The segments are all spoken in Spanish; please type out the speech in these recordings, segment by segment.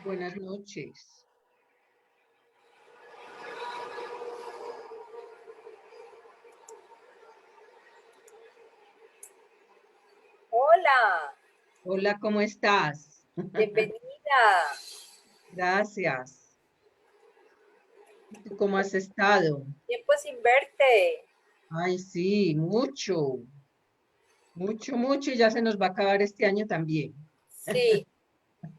Buenas noches. Hola, Hola, ¿cómo estás? bienvenida. Gracias. ¿Y tú cómo has estado? Tiempo sin verte. Ay, sí, mucho, mucho, mucho, y ya se nos va a acabar este año también. Sí,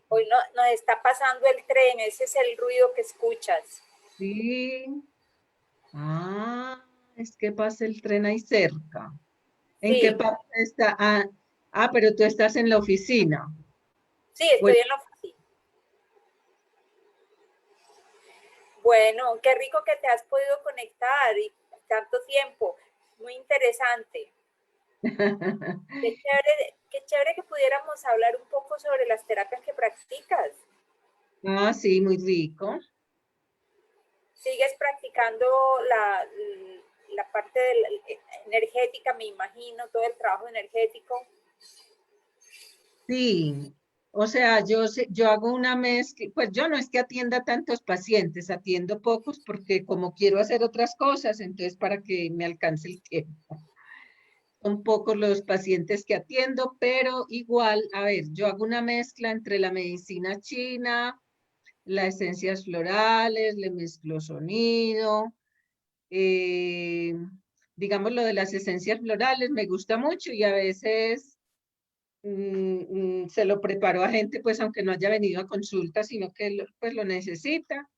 hoy no, nos está pasando el tren, ese es el ruido que escuchas. Sí. Ah, es que pasa el tren ahí cerca. ¿En qué Sí, parte está? Pero tú estás en la oficina. sí, Bueno, estoy en la oficina. Bueno, qué rico que te has podido conectar y tanto tiempo. Muy interesante. Qué chévere que pudiéramos hablar un poco sobre las terapias que practicas. Sí, muy rico. ¿Sigues practicando la parte energética, me imagino, todo el trabajo energético? Sí, o sea, yo hago una mezcla, pues yo no es que atienda tantos pacientes, atiendo pocos porque como quiero hacer otras cosas, entonces para que me alcance el tiempo. Son pocos los pacientes que atiendo, pero igual, a ver, yo hago una mezcla entre la medicina china, las esencias florales, le mezclo sonido, eh, digamos lo de las esencias florales me gusta mucho y a veces se lo preparo a gente, pues aunque no haya venido a consulta, sino que pues lo necesita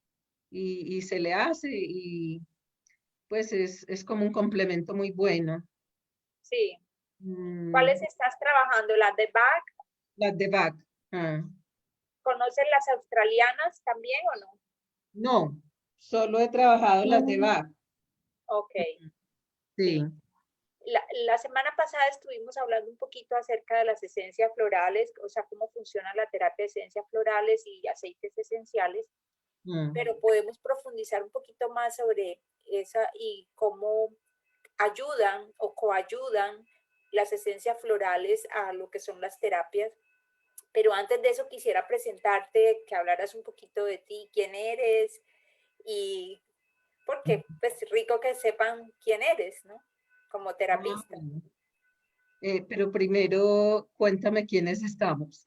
y se le hace y pues es como un complemento muy bueno. Sí. ¿Cuáles Mm, estás trabajando? ¿Las de Bach? las de Bach. Ah, ¿Conoces las australianas también o no? no, solo he trabajado las de Bach. Ok, Sí. sí. La semana pasada estuvimos hablando un poquito acerca de las esencias florales, o sea, cómo funciona la terapia de esencias florales y aceites esenciales, Mm. pero podemos profundizar un poquito más sobre esa y cómo ayudan o coayudan las esencias florales a lo que son las terapias. Pero antes de eso quisiera presentarte, que hablaras un poquito de ti, quién eres y porque pues rico que sepan quién eres, ¿no? Como Ah, terapista. bueno. Pero primero cuéntame quiénes estamos.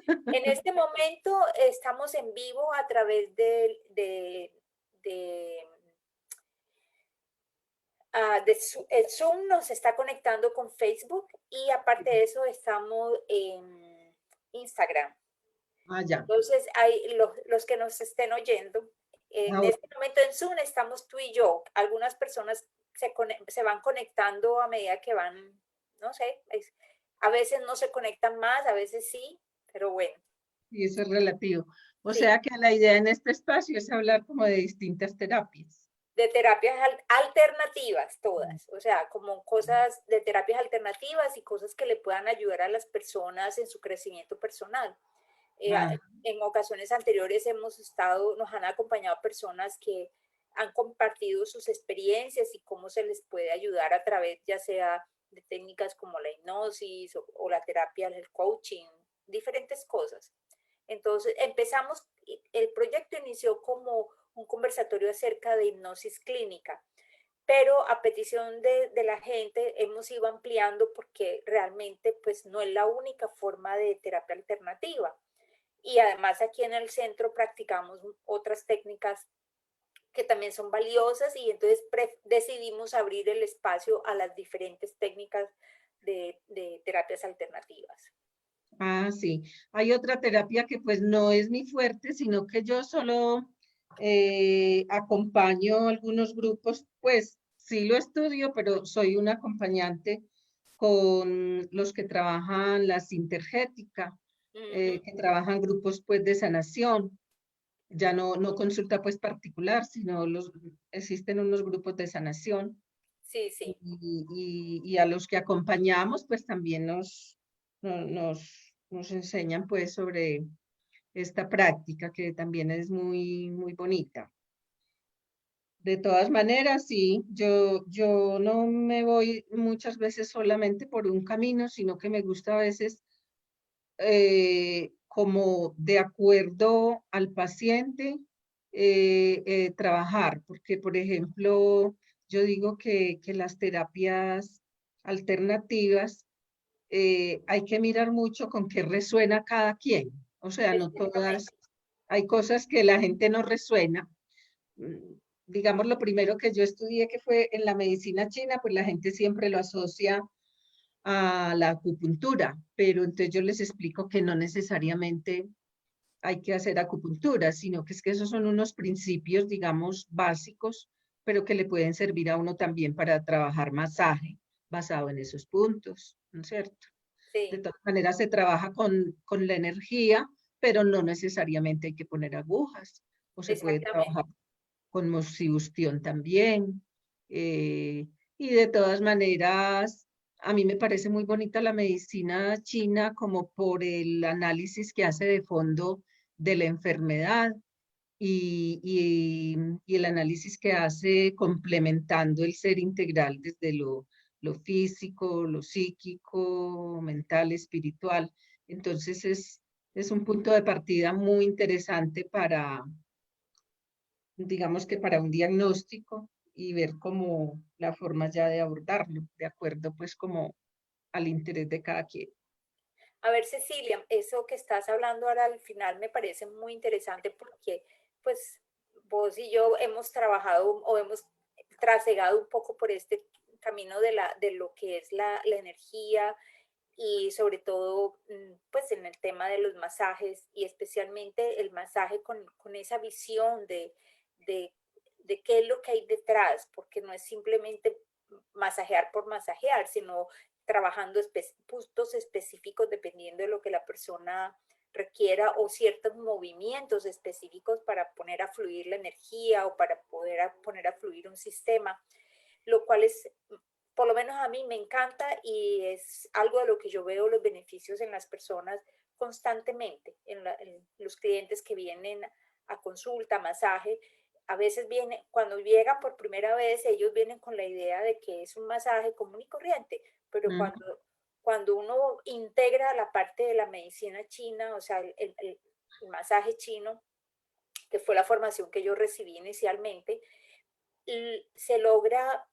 En este momento estamos en vivo a través de, el Zoom, nos está conectando con Facebook y aparte de eso estamos en Instagram. Ah, ya. Entonces, hay los que nos estén oyendo, en Ah, bueno. este momento en Zoom estamos tú y yo. Algunas personas se van conectando a medida que van, no sé, a veces no se conectan más, a veces sí, pero bueno, Y eso es relativo. O sí, sea que la idea en este espacio es hablar como de distintas terapias. de terapias alternativas todas, o sea, como cosas de terapias alternativas y cosas que le puedan ayudar a las personas en su crecimiento personal. Eh, Ah, en ocasiones anteriores nos han acompañado personas que han compartido sus experiencias y cómo se les puede ayudar a través ya sea de técnicas como la hipnosis o la terapia, el coaching, diferentes cosas. Entonces empezamos, el proyecto inició como un conversatorio acerca de hipnosis clínica, pero a petición de la gente hemos ido ampliando porque realmente pues no es la única forma de terapia alternativa. Y además aquí en el centro practicamos otras técnicas que también son valiosas y entonces decidimos abrir el espacio a las diferentes técnicas de terapias alternativas. sí. Hay otra terapia que pues no es mi fuerte, sino que yo solo acompaño algunos grupos, pues sí lo estudio, pero soy un acompañante con los que trabajan la sintergética, Uh -huh. que trabajan grupos pues de sanación. Ya no consulta pues particular, sino existen unos grupos de sanación Sí, sí, y a los que acompañamos pues también nos enseñan pues sobre esta práctica que también es muy, muy bonita. De todas maneras, sí, yo no me voy muchas veces solamente por un camino, sino que me gusta a veces como de acuerdo al paciente trabajar, porque por ejemplo, yo digo que las terapias alternativas hay que mirar mucho con qué resuena cada quien. O sea, no Exactamente. todas, hay cosas que la gente no resuena. Digamos, lo primero que yo estudié que fue en la medicina china, pues la gente siempre lo asocia a la acupuntura, pero entonces yo les explico que no necesariamente hay que hacer acupuntura, sino que es que esos son unos principios, digamos, básicos, pero que le pueden servir a uno también para trabajar masaje basado en esos puntos, ¿no es cierto? De Sí, todas maneras se trabaja con la energía, pero no necesariamente hay que poner agujas, o se puede exactamente. trabajar con moxibustión también. Y de todas maneras, a mí me parece muy bonita la medicina china como por el análisis que hace de fondo de la enfermedad y el análisis que hace complementando el ser integral desde lo físico, lo psíquico, mental, espiritual. Entonces es un punto de partida muy interesante para, digamos que para un diagnóstico y ver cómo la forma ya de abordarlo, de acuerdo pues como al interés de cada quien. A ver, Cecilia, eso que estás hablando ahora al final me parece muy interesante porque pues vos y yo hemos trabajado o hemos trasegado un poco por este camino de lo que es la energía y sobre todo pues en el tema de los masajes y especialmente el masaje con esa visión de, de qué es lo que hay detrás, porque no es simplemente masajear por masajear, sino trabajando puntos específicos dependiendo de lo que la persona requiera o ciertos movimientos específicos para poner a fluir la energía o para poder poner a fluir un sistema, lo cual es, por lo menos a mí me encanta y es algo de lo que yo veo los beneficios en las personas constantemente, en los clientes que vienen a consulta, masaje. A veces viene, cuando llegan por primera vez, ellos vienen con la idea de que es un masaje común y corriente, pero Mm. cuando uno integra la parte de la medicina china, o sea, el masaje chino, que fue la formación que yo recibí inicialmente, se logra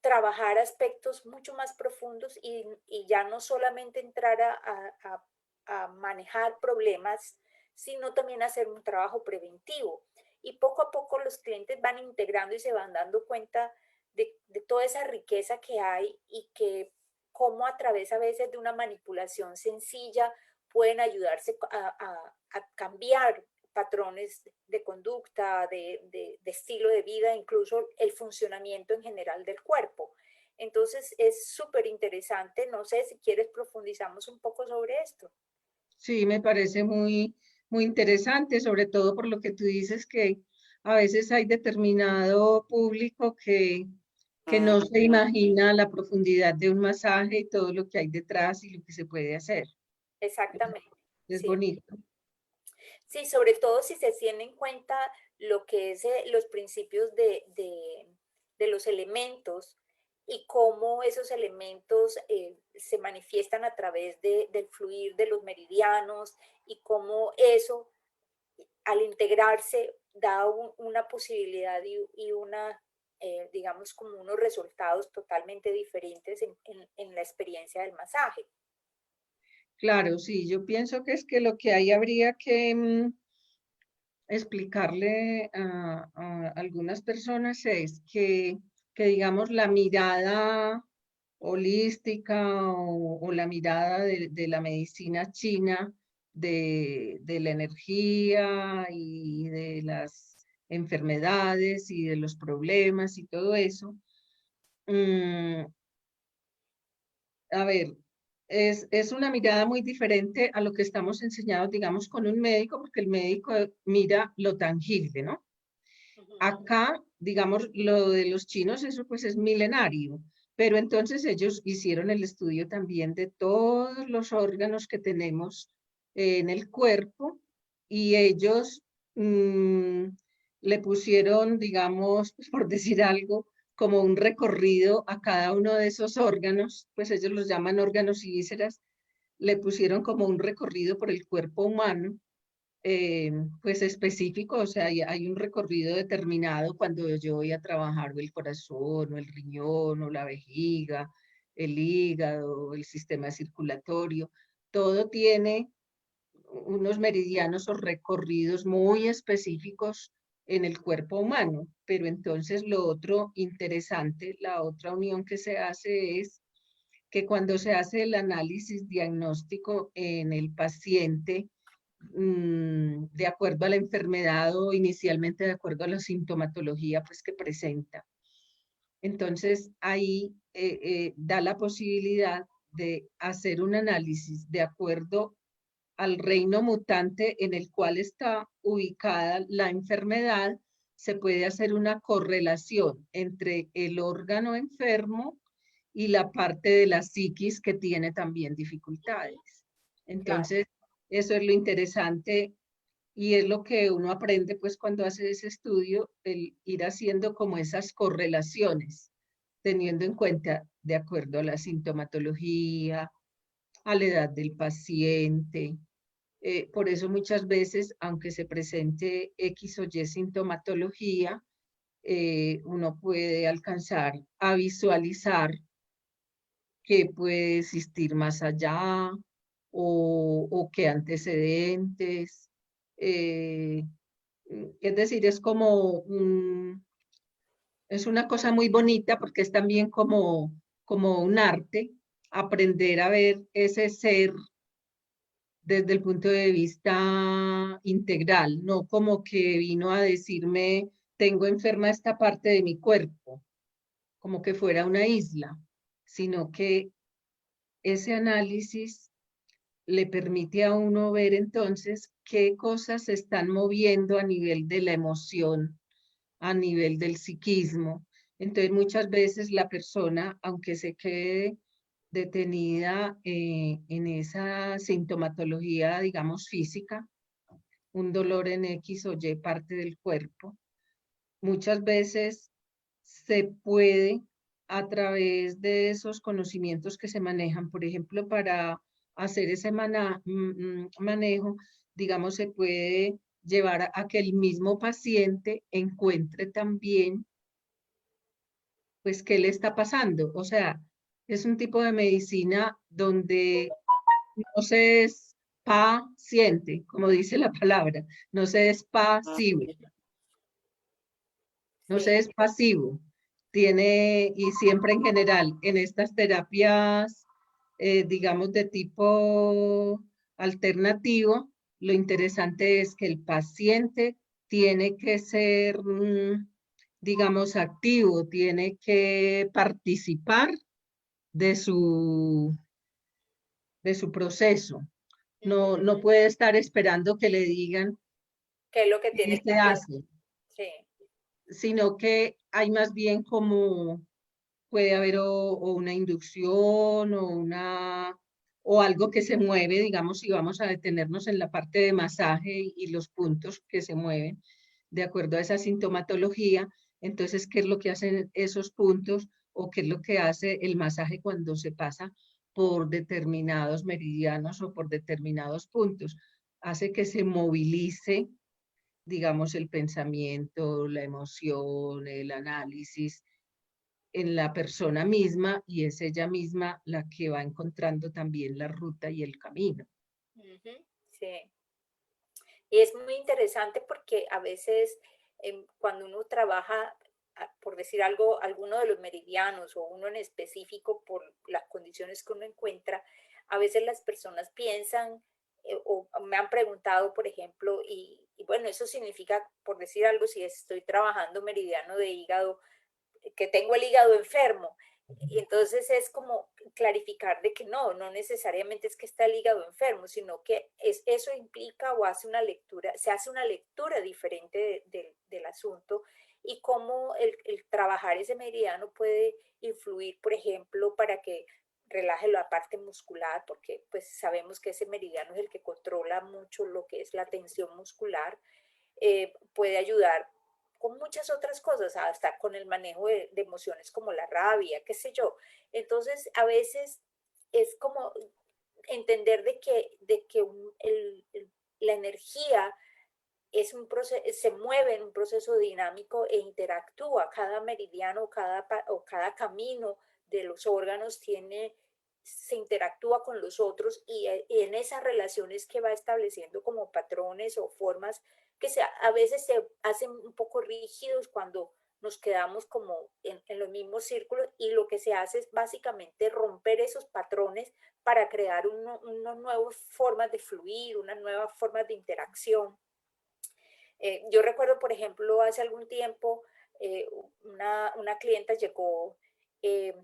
trabajar aspectos mucho más profundos y ya no solamente entrar a manejar problemas, sino también hacer un trabajo preventivo. Y poco a poco los clientes van integrando y se van dando cuenta de toda esa riqueza que hay y que cómo a través a veces de una manipulación sencilla pueden ayudarse a cambiar patrones de conducta, de estilo de vida, incluso el funcionamiento en general del cuerpo. Entonces es súper interesante. No sé si quieres profundizamos un poco sobre esto. Sí, me parece muy interesante, sobre todo por lo que tú dices que a veces hay determinado público que no se imagina la profundidad de un masaje y todo lo que hay detrás y lo que se puede hacer. Exactamente, Es sí. bonito. Sí, sobre todo si se tiene en cuenta lo que es los principios de los elementos y cómo esos elementos se manifiestan a través del fluir de los meridianos y cómo eso al integrarse da una posibilidad y una, digamos, como unos resultados totalmente diferentes en la experiencia del masaje. Claro, sí, yo pienso que es que lo que ahí habría que explicarle a algunas personas es que, digamos, la mirada holística o la mirada de la medicina china, de la energía y de las enfermedades y de los problemas y todo eso, mm, a ver, es una mirada muy diferente a lo que estamos enseñados, digamos, con un médico, porque el médico mira lo tangible, ¿no? Uh -huh. Acá, digamos, lo de los chinos, eso pues es milenario, pero entonces ellos hicieron el estudio también de todos los órganos que tenemos en el cuerpo y ellos le pusieron, digamos, pues, por decir algo, como un recorrido a cada uno de esos órganos, pues ellos los llaman órganos y vísceras, le pusieron como un recorrido por el cuerpo humano, pues específico, o sea, hay un recorrido determinado cuando yo voy a trabajar o el corazón, o el riñón, o la vejiga, el hígado, el sistema circulatorio, todo tiene unos meridianos o recorridos muy específicos en el cuerpo humano, pero entonces lo otro interesante, la otra unión que se hace es que cuando se hace el análisis diagnóstico en el paciente, de acuerdo a la enfermedad o inicialmente de acuerdo a la sintomatología pues, que presenta. Entonces, ahí da la posibilidad de hacer un análisis de acuerdo al reino mutante en el cual está ubicada la enfermedad. Se puede hacer una correlación entre el órgano enfermo y la parte de la psiquis que tiene también dificultades. Claro. Entonces, eso es lo interesante y es lo que uno aprende pues cuando hace ese estudio, el ir haciendo como esas correlaciones, teniendo en cuenta de acuerdo a la sintomatología, a la edad del paciente. Por eso muchas veces, aunque se presente X o Y sintomatología, uno puede alcanzar a visualizar qué puede existir más allá o qué antecedentes. eh, es decir, es una cosa muy bonita porque es también como un arte, aprender a ver ese ser desde el punto de vista integral, no como que vino a decirme, tengo enferma esta parte de mi cuerpo, como que fuera una isla, sino que ese análisis le permite a uno ver entonces qué cosas se están moviendo a nivel de la emoción, a nivel del psiquismo. Entonces muchas veces la persona, aunque se quede detenida en esa sintomatología, digamos, física, un dolor en X o Y parte del cuerpo, muchas veces se puede a través de esos conocimientos que se manejan, por ejemplo, para hacer ese manejo, digamos, se puede llevar a que el mismo paciente encuentre también, pues, qué le está pasando. O sea, es un tipo de medicina donde no se es paciente, como dice la palabra, no se es pasivo, no se Sí. es pasivo. Tiene, y siempre en general, en estas terapias, digamos, de tipo alternativo, lo interesante es que el paciente tiene que ser, digamos, activo, tiene que participar de de su proceso. No, no Ujú. puede estar esperando que le digan ¿Qué es lo que qué tiene que se hacer? hace, Sí. sino que hay más bien como puede haber o una inducción o algo que se mueve, digamos, si vamos a detenernos en la parte de masaje y los puntos que se mueven de acuerdo a esa sintomatología. Entonces, ¿qué es lo que hacen esos puntos o qué es lo que hace el masaje cuando se pasa por determinados meridianos o por determinados puntos? Hace que se movilice, digamos, el pensamiento, la emoción, el análisis en la persona misma y es ella misma la que va encontrando también la ruta y el camino. Ujú. Sí. Y es muy interesante porque a veces cuando uno trabaja, por decir algo, alguno de los meridianos o uno en específico por las condiciones que uno encuentra, a veces las personas piensan o me han preguntado, por ejemplo, y bueno, eso significa, por decir algo, si estoy trabajando meridiano de hígado, que tengo el hígado enfermo. Y entonces es como clarificar de que no, no necesariamente es que está el hígado enfermo, sino que eso implica o hace una lectura, se hace una lectura diferente del asunto y cómo el trabajar ese meridiano puede influir, por ejemplo, para que relaje la parte muscular, porque pues sabemos que ese meridiano es el que controla mucho lo que es la tensión muscular, puede ayudar con muchas otras cosas, hasta con el manejo de emociones como la rabia, qué sé yo. Entonces, a veces es como, entender de que la energía es un proceso, se mueve en un proceso dinámico e interactúa. Cada meridiano o cada camino de los órganos se interactúa con los otros y en esas relaciones que va estableciendo como patrones o formas que a veces se hacen un poco rígidos cuando nos quedamos como en los mismos círculos, y lo que se hace es básicamente romper esos patrones para crear unas nuevas formas de fluir, unas nuevas formas de interacción. Yo recuerdo, por ejemplo, hace algún tiempo, una clienta llegó eh,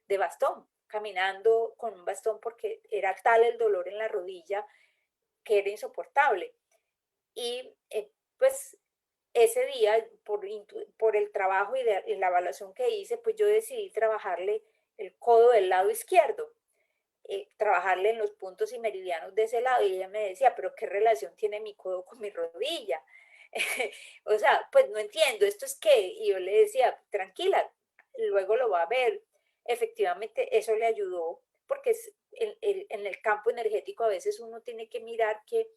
de bastón, caminando con un bastón porque era tal el dolor en la rodilla que era insoportable. Y pues ese día, por el trabajo y la evaluación que hice, pues yo decidí trabajarle el codo del lado izquierdo, trabajarle en los puntos y meridianos de ese lado. Y ella me decía, pero ¿qué relación tiene mi codo con mi rodilla? O sea, pues no entiendo, ¿esto es qué? Y yo le decía, tranquila, luego lo va a ver. Efectivamente, eso le ayudó, porque en el campo energético a veces uno tiene que mirar que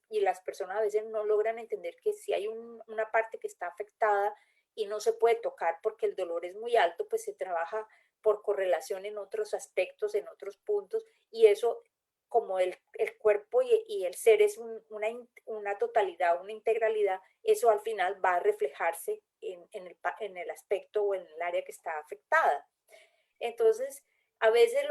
y las personas a veces no logran entender que si hay una parte que está afectada y no se puede tocar porque el dolor es muy alto, pues se trabaja por correlación en otros aspectos, en otros puntos, y eso, como el cuerpo y el ser es una totalidad, una integralidad, eso al final va a reflejarse en el aspecto o en el área que está afectada. Entonces, a veces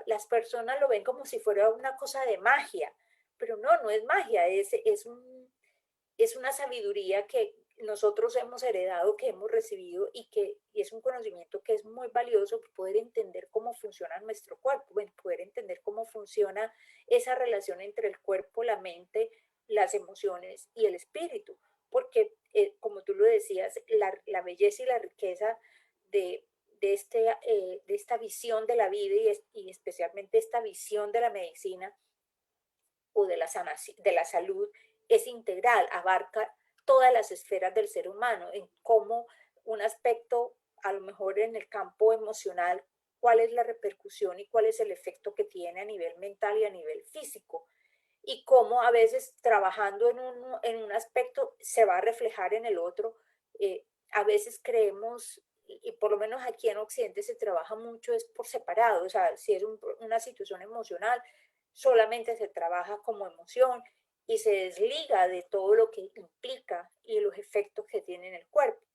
las personas lo ven como si fuera una cosa de magia, pero no es magia, es una sabiduría que nosotros hemos heredado, que hemos recibido, y es un conocimiento que es muy valioso, poder entender cómo funciona nuestro cuerpo, poder entender cómo funciona esa relación entre el cuerpo, la mente, las emociones y el espíritu, porque como tú lo decías, la belleza y la riqueza de, de esta visión de la vida y especialmente esta visión de la medicina o de la salud es integral, abarca todas las esferas del ser humano, en cómo un aspecto, a lo mejor en el campo emocional, cuál es la repercusión y cuál es el efecto que tiene a nivel mental y a nivel físico, y cómo a veces trabajando en un aspecto se va a reflejar en el otro. A veces creemos, y por lo menos aquí en Occidente se trabaja mucho es por separado, o sea, si es una situación emocional, solamente se trabaja como emoción y se desliga de todo lo que implica y los efectos que tiene en el cuerpo.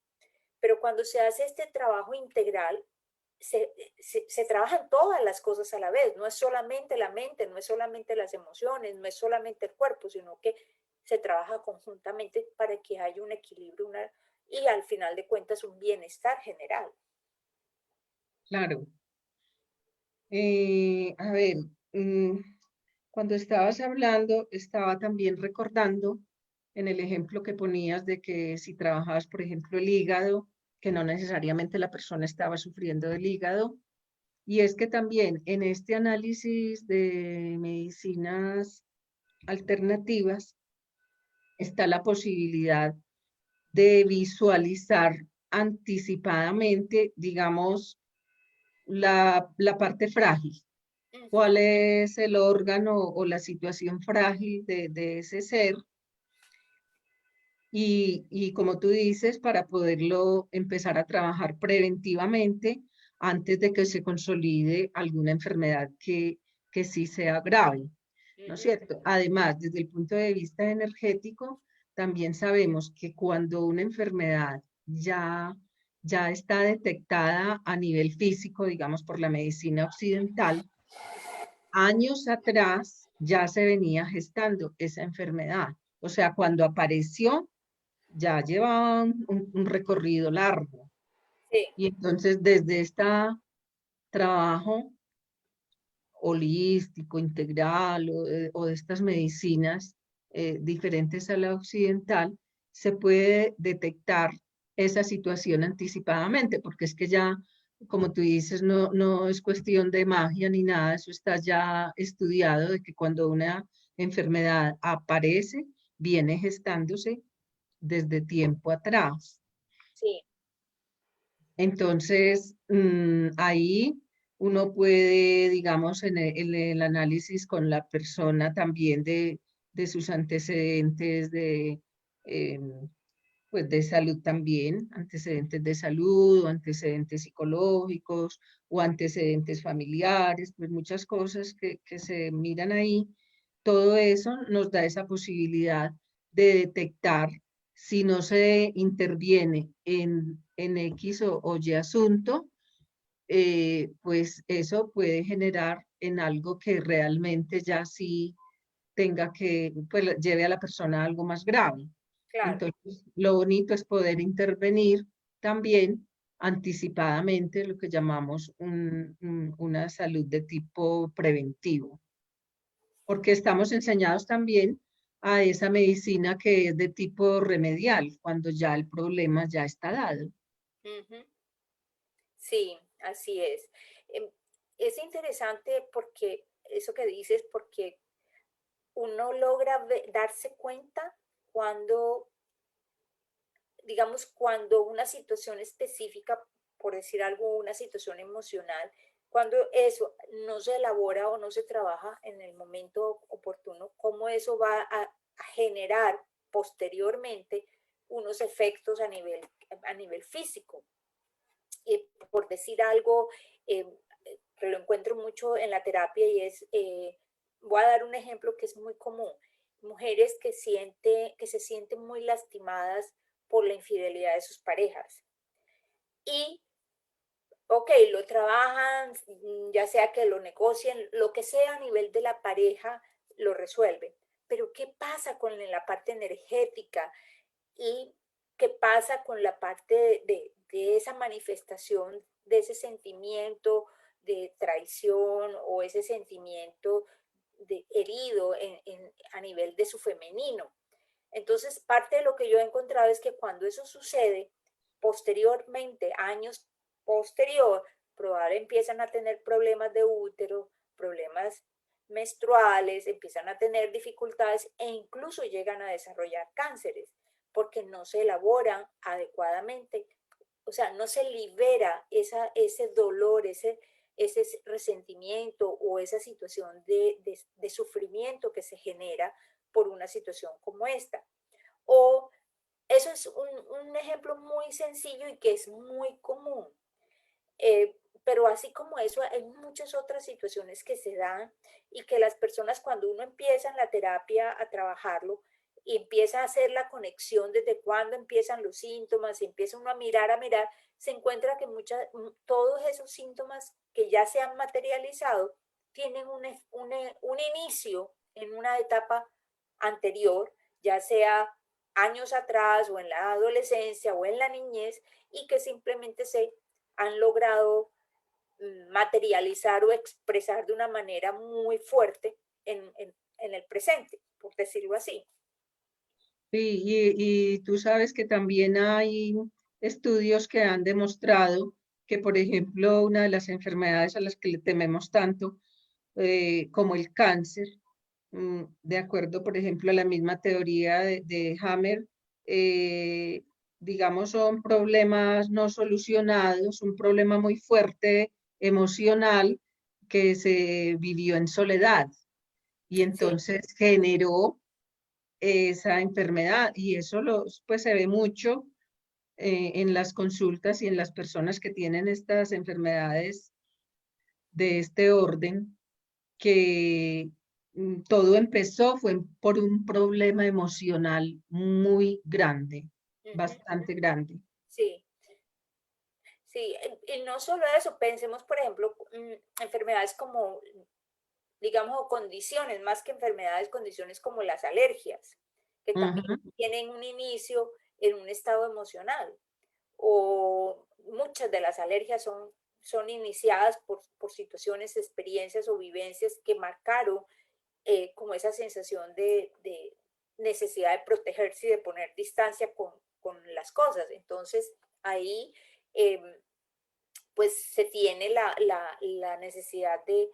Pero cuando se hace este trabajo integral, se trabajan todas las cosas a la vez, no es solamente la mente, no es solamente las emociones, no es solamente el cuerpo, sino que se trabaja conjuntamente para que haya un equilibrio y al final de cuentas un bienestar general. Claro. A ver, cuando estabas hablando, estaba también recordando en el ejemplo que ponías de que si trabajabas, por ejemplo, el hígado, que no necesariamente la persona estaba sufriendo del hígado. Y es que también en este análisis de medicinas alternativas está la posibilidad de visualizar anticipadamente, digamos, la parte frágil. ¿Cuál es el órgano o la situación frágil de ese ser? Y como tú dices, para poderlo empezar a trabajar preventivamente antes de que se consolide alguna enfermedad que sí sea grave, ¿no es cierto? Además, desde el punto de vista energético, también sabemos que cuando una enfermedad ya está detectada a nivel físico, digamos, por la medicina occidental, años atrás ya se venía gestando esa enfermedad. O sea, cuando apareció, ya llevaba un recorrido largo. Sí. Y entonces desde este trabajo holístico, integral o de estas medicinas diferentes a la occidental, se puede detectar esa situación anticipadamente, porque es que ya, como tú dices, no es cuestión de magia ni nada, eso está ya estudiado de que cuando una enfermedad aparece, viene gestándose desde tiempo atrás. Sí. Entonces, ahí Uno puede, digamos, en el análisis con la persona también de sus antecedentes em, pues de salud también, antecedentes de salud o antecedentes psicológicos o antecedentes familiares, pues muchas cosas que se miran ahí. Todo eso nos da esa posibilidad de detectar si no se interviene en X o Y asunto, pues eso puede generar en algo que realmente ya sí tenga que, pues lleve a la persona a algo más grave. Claro. Entonces, lo bonito es poder intervenir también anticipadamente, lo que llamamos una salud de tipo preventivo, porque estamos enseñados también a esa medicina que es de tipo remedial, cuando ya el problema ya está dado. Ujú. Sí, así es. Em, es interesante porque eso que dices, porque uno logra darse cuenta cuando, digamos, cuando una situación específica, por decir algo, una situación emocional, cuando eso no se elabora o no se trabaja en el momento oportuno, cómo eso va a generar posteriormente unos efectos a nivel físico. Y por decir algo, eh, que lo encuentro mucho en la terapia y es, voy a dar un ejemplo que es muy común, mujeres que se sienten muy lastimadas por la infidelidad de sus parejas. Y, ok, lo trabajan, ya sea que lo negocien, lo que sea a nivel de la pareja, lo resuelven. Pero ¿qué pasa con la parte energética? ¿Y qué pasa con la parte de esa manifestación, de ese sentimiento de traición o ese sentimiento de herido a nivel de su femenino? Entonces, parte de lo que yo he encontrado es que cuando eso sucede, posteriormente, años posterior, probablemente empiezan a tener problemas de útero, problemas menstruales, empiezan a tener dificultades e incluso llegan a desarrollar cánceres porque no se elaboran adecuadamente, o sea, no se libera ese dolor, ese resentimiento o esa situación de sufrimiento que se genera por una situación como esta. O eso es un ejemplo muy sencillo y que es muy común. Pero así como eso, hay muchas otras situaciones que se dan y que las personas cuando uno empieza en la terapia a trabajarlo y empieza a hacer la conexión desde cuándo empiezan los síntomas, y empieza uno a mirar, se encuentra que todos esos síntomas que ya se han materializado tienen un inicio en una etapa anterior, ya sea años atrás o en la adolescencia o en la niñez, y que simplemente se han logrado materializar o expresar de una manera muy fuerte en el presente, por decirlo así. Sí, y tú sabes que también hay estudios que han demostrado que, por ejemplo, una de las enfermedades a las que le tememos tanto, como el cáncer, de acuerdo, por ejemplo, a la misma teoría de Hammer, eh, digamos, son problemas no solucionados, un problema muy fuerte emocional que se vivió en soledad y Sí. entonces generó esa enfermedad y eso pues se ve mucho en las consultas y en las personas que tienen estas enfermedades de este orden, que todo empezó fue por un problema emocional muy grande, Ujú. bastante grande. Sí, sí, y no solo eso, pensemos, por ejemplo, enfermedades como, digamos, o condiciones, más que enfermedades, condiciones como las alergias, que también Ujú. tienen un inicio en un estado emocional, o muchas de las alergias son iniciadas por situaciones, experiencias o vivencias que marcaron como esa sensación de necesidad de protegerse y de poner distancia con las cosas. Entonces, ahí eh, pues se tiene la necesidad de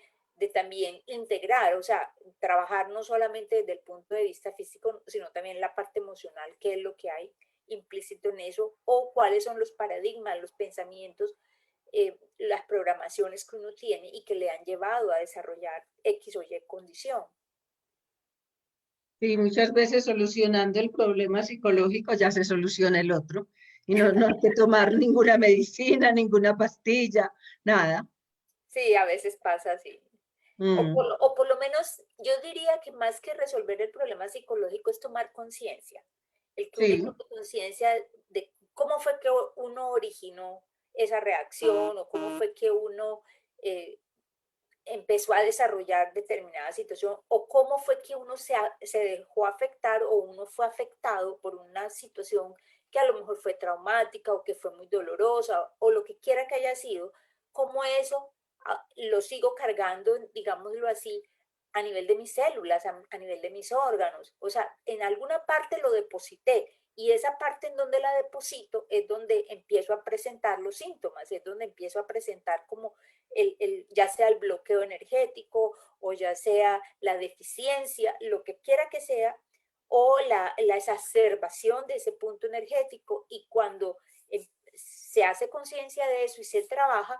también integrar, o sea, trabajar no solamente desde el punto de vista físico, sino también la parte emocional, qué es lo que hay implícito en eso, o cuáles son los paradigmas, los pensamientos las programaciones que uno tiene y que le han llevado a desarrollar X o Y condición. Y muchas veces solucionando el problema psicológico ya se soluciona el otro. Y no hay que tomar ninguna medicina, ninguna pastilla, nada. Sí, a veces pasa así. Mm, O por lo menos yo diría que más que resolver el problema psicológico es tomar conciencia. El que uno sí, tome conciencia de cómo fue que uno originó esa reacción o cómo fue que uno eh, empezó a desarrollar determinada situación o cómo fue que uno se dejó afectar o uno fue afectado por una situación que a lo mejor fue traumática o que fue muy dolorosa o lo que quiera que haya sido, cómo eso lo sigo cargando, digámoslo así, a nivel de mis células, a nivel de mis órganos. O sea, en alguna parte lo deposité y esa parte en donde la deposito es donde empiezo a presentar los síntomas, es donde empiezo a presentar como ya sea el bloqueo energético o ya sea la deficiencia, lo que quiera que sea, o la exacerbación de ese punto energético. Y cuando se hace conciencia de eso y se trabaja,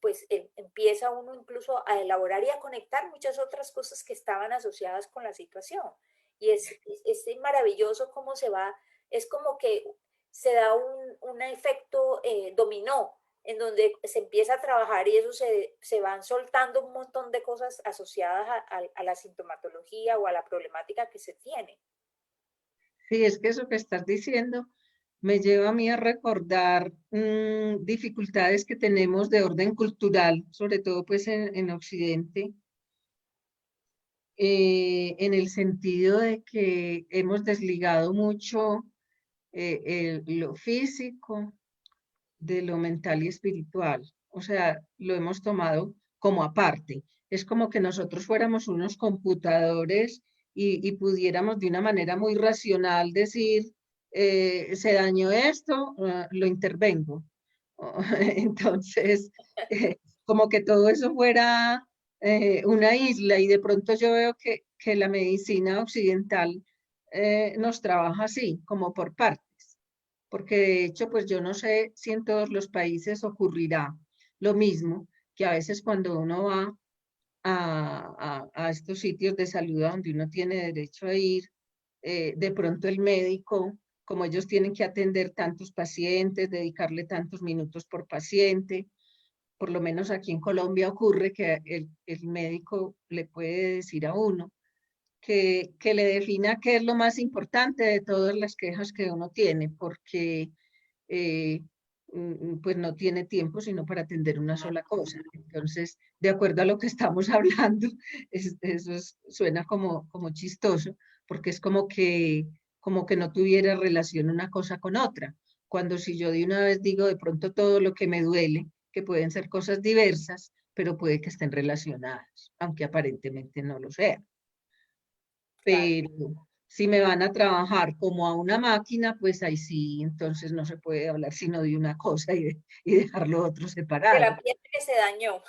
pues empieza uno incluso a elaborar y a conectar muchas otras cosas que estaban asociadas con la situación. Y es maravilloso cómo se va, es como que se da un efecto dominó, en donde se empieza a trabajar y eso se van soltando un montón de cosas asociadas a la sintomatología o a la problemática que se tiene. sí, es que eso que estás diciendo me lleva a mí a recordar dificultades que tenemos de orden cultural, sobre todo pues en Occidente, en el sentido de que hemos desligado mucho lo físico de lo mental y espiritual. O sea, lo hemos tomado como aparte. Es como que nosotros fuéramos unos computadores y pudiéramos de una manera muy racional decir, se dañó esto, lo intervengo. Entonces, como que todo eso fuera una isla y de pronto yo veo que la medicina occidental nos trabaja así, como por partes porque de hecho, pues yo no sé si en todos los países ocurrirá lo mismo, que a veces cuando uno va a estos sitios de salud a donde uno tiene derecho a ir, de pronto el médico, como ellos tienen que atender tantos pacientes, dedicarle tantos minutos por paciente, por lo menos aquí en Colombia ocurre que el médico le puede decir a uno que le defina qué es lo más importante de todas las quejas que uno tiene, porque eh, pues no tiene tiempo sino para atender una sola cosa. Entonces, de acuerdo a lo que estamos hablando, suena como chistoso, porque es como que no tuviera relación una cosa con otra. Cuando si yo de una vez digo de pronto todo lo que me duele, que pueden ser cosas diversas, pero puede que estén relacionadas, aunque aparentemente no lo sean. Claro. Pero si me van a trabajar como a una máquina, pues ahí sí, entonces no se puede hablar sino de una cosa y dejar lo otro De separado. la piel que se dañó.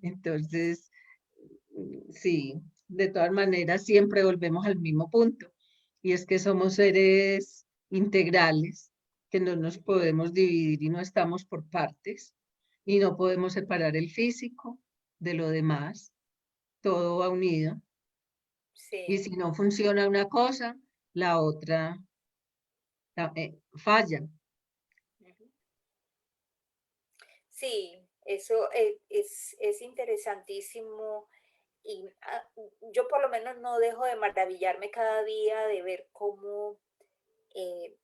Entonces, sí, de todas maneras siempre volvemos al mismo punto, y es que somos seres integrales, que no nos podemos dividir y no estamos por partes, y no podemos separar el físico de lo demás, todo va unido. Y Sí. si no funciona una cosa, la otra falla. Sí, eso es interesantísimo y yo por lo menos no dejo de maravillarme cada día de ver eh,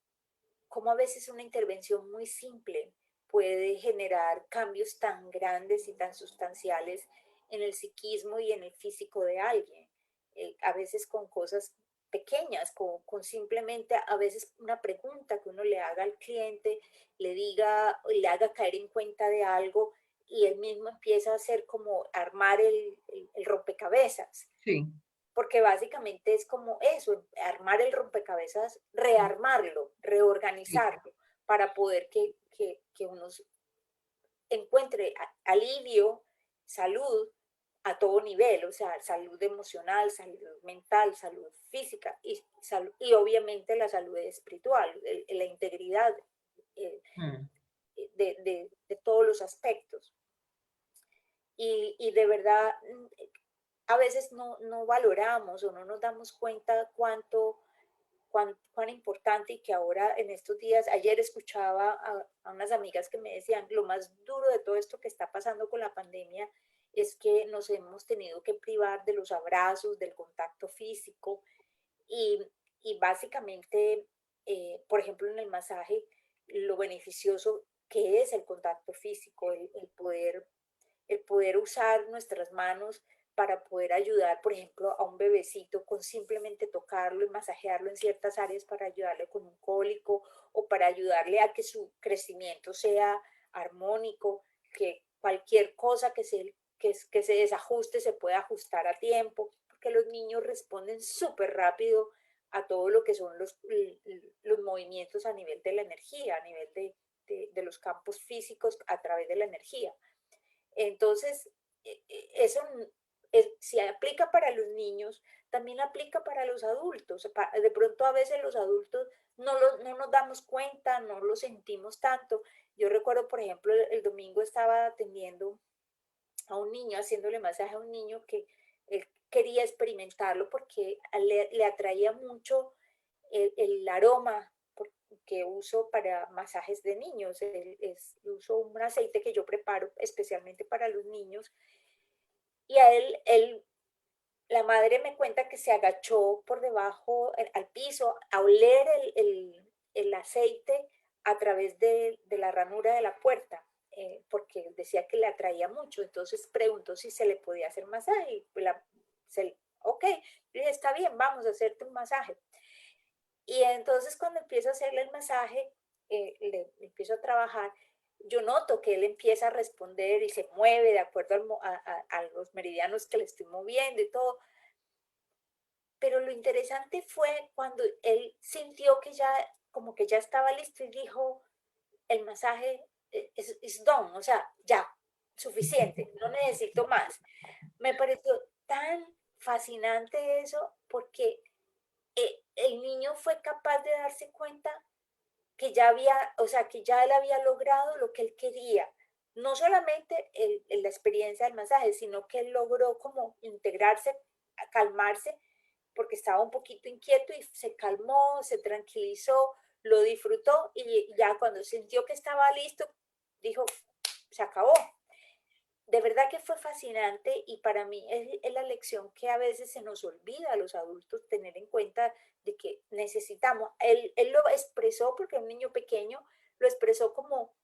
cómo a veces una intervención muy simple puede generar cambios tan grandes y tan sustanciales en el psiquismo y en el físico de alguien. A veces con cosas pequeñas, con simplemente a veces una pregunta que uno le haga al cliente, le diga, le haga caer en cuenta de algo y él mismo empieza a hacer como armar el rompecabezas, Sí, porque básicamente es como eso, armar el rompecabezas, rearmarlo, sí, reorganizarlo, para poder que uno encuentre alivio, salud a todo nivel, o sea, salud emocional, salud mental, salud física y obviamente la salud espiritual, la integridad Mm. de todos los aspectos. Y de verdad, a veces no valoramos o no nos damos cuenta cuán importante, y que ahora en estos días, ayer escuchaba a unas amigas que me decían, lo más duro de todo esto que está pasando con la pandemia es que nos hemos tenido que privar de los abrazos, del contacto físico y, y básicamente, por ejemplo, en el masaje, lo beneficioso que es el contacto físico, el poder usar nuestras manos para poder ayudar, por ejemplo, a un bebecito con simplemente tocarlo y masajearlo en ciertas áreas para ayudarle con un cólico o para ayudarle a que su crecimiento sea armónico, que cualquier cosa que se desajuste se pueda ajustar a tiempo, porque los niños responden súper rápido a todo lo que son los movimientos a nivel de la energía, a nivel de los campos físicos a través de la energía. Entonces, eso si aplica para los niños, también aplica para los adultos. De pronto a veces los adultos no nos damos cuenta, no lo sentimos tanto. Yo recuerdo, por ejemplo, el domingo estaba atendiendo a un niño, haciéndole masaje a un niño que él quería experimentarlo porque le atraía mucho el aroma que uso para masajes de niños. Uso un aceite que yo preparo especialmente para los niños, y a la madre me cuenta que se agachó por debajo al piso a oler el aceite a través de la ranura de la puerta, porque decía que le atraía mucho. Entonces preguntó si se le podía hacer masaje. Y ok, le dije, está bien, vamos a hacerte un masaje. Y entonces cuando empiezo a hacerle el masaje, le empiezo a trabajar, yo noto que él empieza a responder y se mueve de acuerdo a los meridianos que le estoy moviendo y todo. Pero lo interesante fue cuando él sintió que ya, como que ya estaba listo y dijo, el masaje es done, o sea, ya, suficiente, no necesito más. Me pareció tan fascinante eso porque el niño fue capaz de darse cuenta que ya había, o sea, que ya él había logrado lo que él quería. No solamente la experiencia del masaje, sino que él logró como integrarse, calmarse, porque estaba un poquito inquieto y se calmó, se tranquilizó, lo disfrutó y ya cuando sintió que estaba listo, dijo, se acabó. De verdad que fue fascinante, y para mí es la lección que a veces se nos olvida a los adultos tener en cuenta, de que necesitamos. Él lo expresó, porque un niño pequeño lo expresó como,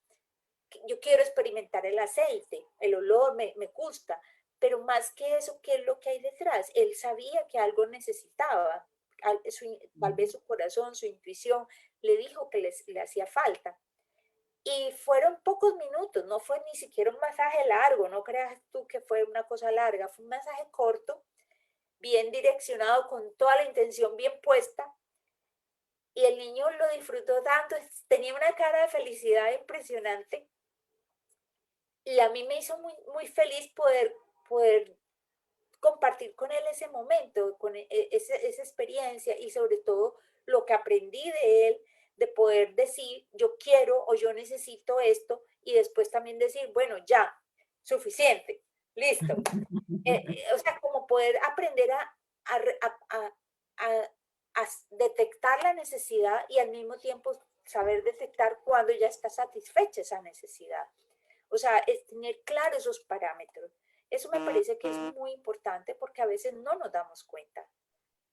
yo quiero experimentar el aceite, el olor me gusta, pero más que eso, ¿qué es lo que hay detrás? Él sabía que algo necesitaba, tal vez su corazón, su intuición le dijo que le hacía falta. Y fueron pocos minutos, no fue ni siquiera un masaje largo, no creas tú que fue una cosa larga, fue un masaje corto, bien direccionado, con toda la intención bien puesta, y el niño lo disfrutó tanto, tenía una cara de felicidad impresionante, y a mí me hizo muy feliz poder compartir con él ese momento, con esa experiencia, y sobre todo lo que aprendí de él, de poder decir yo quiero o yo necesito esto, y después también decir, bueno, ya, suficiente, listo. O sea, como poder aprender a, a detectar la necesidad y al mismo tiempo saber detectar cuando ya está satisfecha esa necesidad. O sea, es tener claros esos parámetros. Eso me parece que es muy importante, porque a veces no nos damos cuenta